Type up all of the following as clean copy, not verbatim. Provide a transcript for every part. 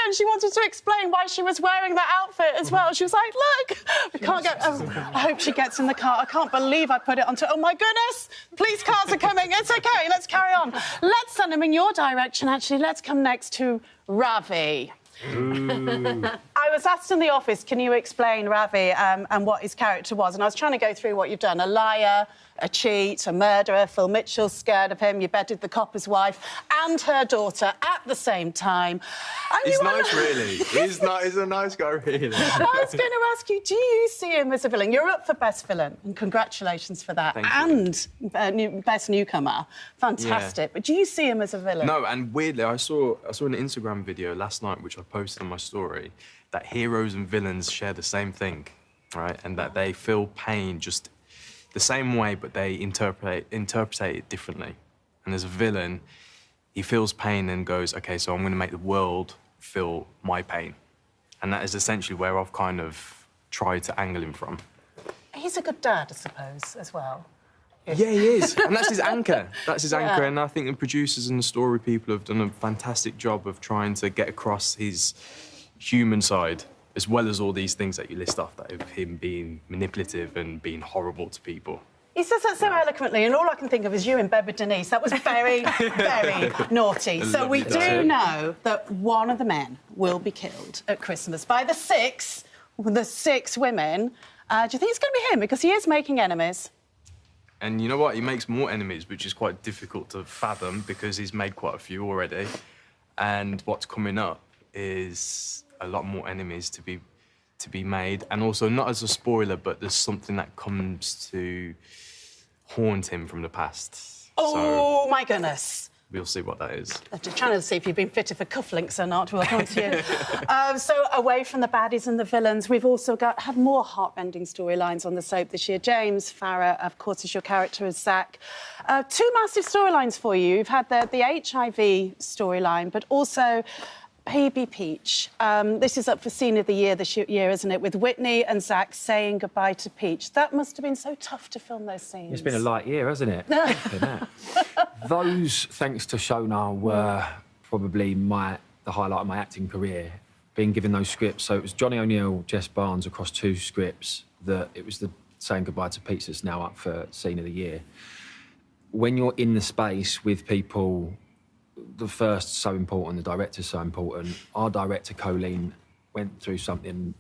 and she wanted to explain why she was wearing that outfit as well. She was like, look, we can't go... Oh, I hope she gets in the car. I can't believe I put it onto... Oh, my goodness, police cars are coming. It's OK, let's carry on. Let's send them in your direction, actually. Let's come next to Ravi. I was asked in the office, can you explain Ravi and what his character was? And I was trying to go through what you've done. A liar, a cheat, a murderer. Phil Mitchell's scared of him. You bedded the copper's wife and her daughter at the same time. And he's nice, really. He's a nice guy, really. I was going to ask you, do you see him as a villain? You're up for Best Villain, and congratulations for that. Thank you. And Best Newcomer. Fantastic. Yeah. But do you see him as a villain? No, and weirdly, I saw an Instagram video last night, which I posted on my story, that heroes and villains share the same thing, right? And that they feel pain just the same way, but they interpret it differently. And as a villain, he feels pain and goes, OK, so I'm going to make the world feel my pain. And that is essentially where I've kind of tried to angle him from. He's a good dad, I suppose, as well. Yeah, he is. And that's his anchor. That's his anchor. And I think the producers and the story people have done a fantastic job of trying to get across his human side, as well as all these things that you list off, that of him being manipulative and being horrible to people. He says that so eloquently, and all I can think of is you in bed with Denise. That was very, very naughty. So we do know that one of the men will be killed at Christmas by the six women. Do you think it's going to be him? Because he is making enemies. And you know what? He makes more enemies, which is quite difficult to fathom because he's made quite a few already. And what's coming up is a lot more enemies to be made. And also, not as a spoiler, but there's something that comes to haunt him from the past. Oh, so my goodness. We'll see what that is. I'm just trying to see if you've been fitted for cufflinks or not. We'll come to you. So, away from the baddies and the villains, we've also had more heartrending storylines on the soap this year. James Farah, of course, is your character as Zach. Two massive storylines for you. You've had the HIV storyline, but also Baby Peach. This is up for Scene of the Year this year, isn't it? With Whitney and Zach saying goodbye to Peach. That must have been so tough to film those scenes. It's been a light year, hasn't it? Those, thanks to Shona, were probably the highlight of my acting career, being given those scripts. So it was Johnny O'Neill, Jess Barnes across two scripts. It was the saying goodbye to Peach that's now up for Scene of the Year. When you're in the space with people, the first's so important, the director's so important. Our director, Colleen, went through something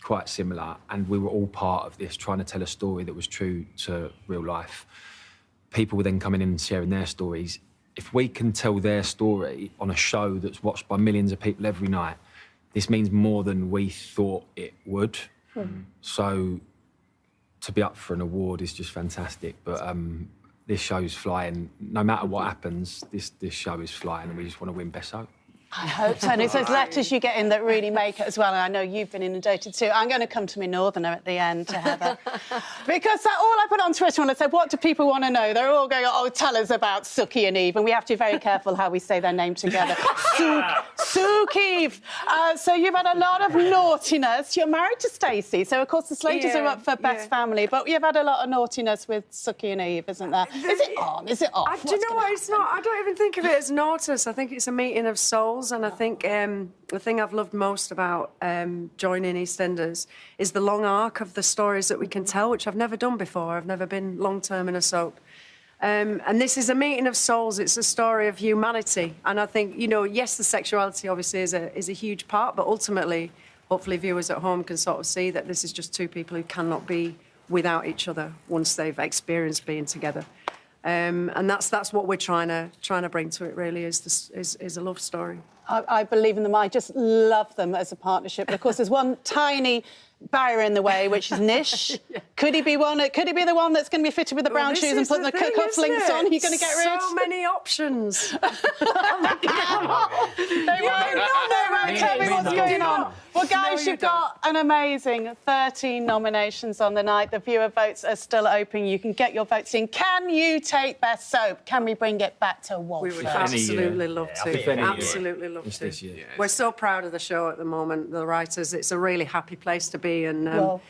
quite similar, and we were all part of this, trying to tell a story that was true to real life. People were then coming in and sharing their stories. If we can tell their story on a show that's watched by millions of people every night, this means more than we thought it would. So to be up for an award is just fantastic. But this show's flying. No matter what happens, this show is flying, and we just want to win Best Show. I hope so. And it's those letters you get in that really make it as well. And I know you've been inundated too. I'm going to come to my Northerner at the end, to Heather. Because all I put on Twitter when I said, what do people want to know? They're all going, oh, tell us about Suki and Eve. And we have to be very careful how we say their name together. Sook Eve. So you've had a lot of naughtiness. You're married to Stacey. So, of course, the Slaters are up for Best Family. But you've had a lot of naughtiness with Suki and Eve, isn't there? Is it on? Is it off? Do you know what? It's not. I don't even think of it as naughtiness. I think it's a meeting of souls. And I think the thing I've loved most about joining EastEnders is the long arc of the stories that we can tell, which I've never done before. I've never been long-term in a soap. And this is a meeting of souls. It's a story of humanity. And I think, you know, yes, the sexuality obviously is a huge part, but ultimately, hopefully viewers at home can sort of see that this is just two people who cannot be without each other once they've experienced being together. And that's what we're trying to bring to it. Really, is a love story. I believe in them. I just love them as a partnership. But of course, there's one tiny barrier in the way, which is Nish. Could he be one? Could he be the one that's going to be fitted with the brown shoes and put the cufflinks on? You're going to get rid. So many options. They won't tell me what's going on. Well, guys, you've got an amazing 13 nominations on the night. The viewer votes are still open. You can get your votes in. Can you take Best Soap? Can we bring it back to Walford? We would absolutely love to. Absolutely love to. We're so proud of the show at the moment, the writers. It's a really happy place to be, and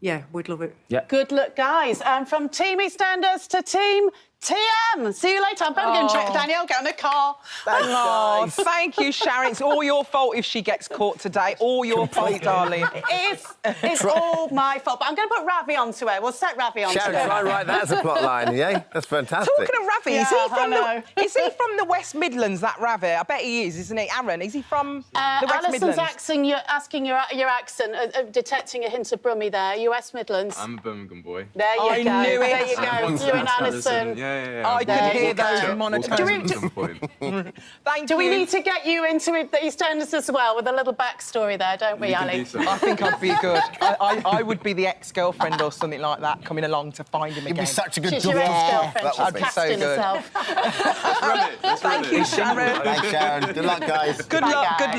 yeah, we'd love it. Good luck, guys. And from Team EastEnders to Team TM. See you later. I'm better going to check Danielle. Get in the car. Oh, thank you, Sharon. It's all your fault if she gets caught today. All your fault, darling. It's all my fault. But I'm going to put Ravi onto it. We'll set Ravi onto Sharon, it. try and write that as a plot line, yeah? That's fantastic. Talking of Ravi, Yeah, is he from the West Midlands, that Ravi? I bet he is, isn't he? Aaron, is he from the West Alison's Midlands? asking your accent, detecting a hint of Brummie there. You West Midlands. I'm a Birmingham boy. There you I go. knew it. There you go. You and Alison. Yeah. I could hear those We'll monotones. catch up at some point. Thank Do we you. need to get you into the EastEnders as well with a little backstory there, don't we, You can Ali? do so. I think I'd be good. I would be the ex-girlfriend or something like that, coming along to find him You'd again. be such a good She's job. your ex-girlfriend. That She's would be so casting good. herself. Let's run it. Thank you, Sharon. Thanks, Sharon. Good luck, guys. Good Bye, luck. Good guys.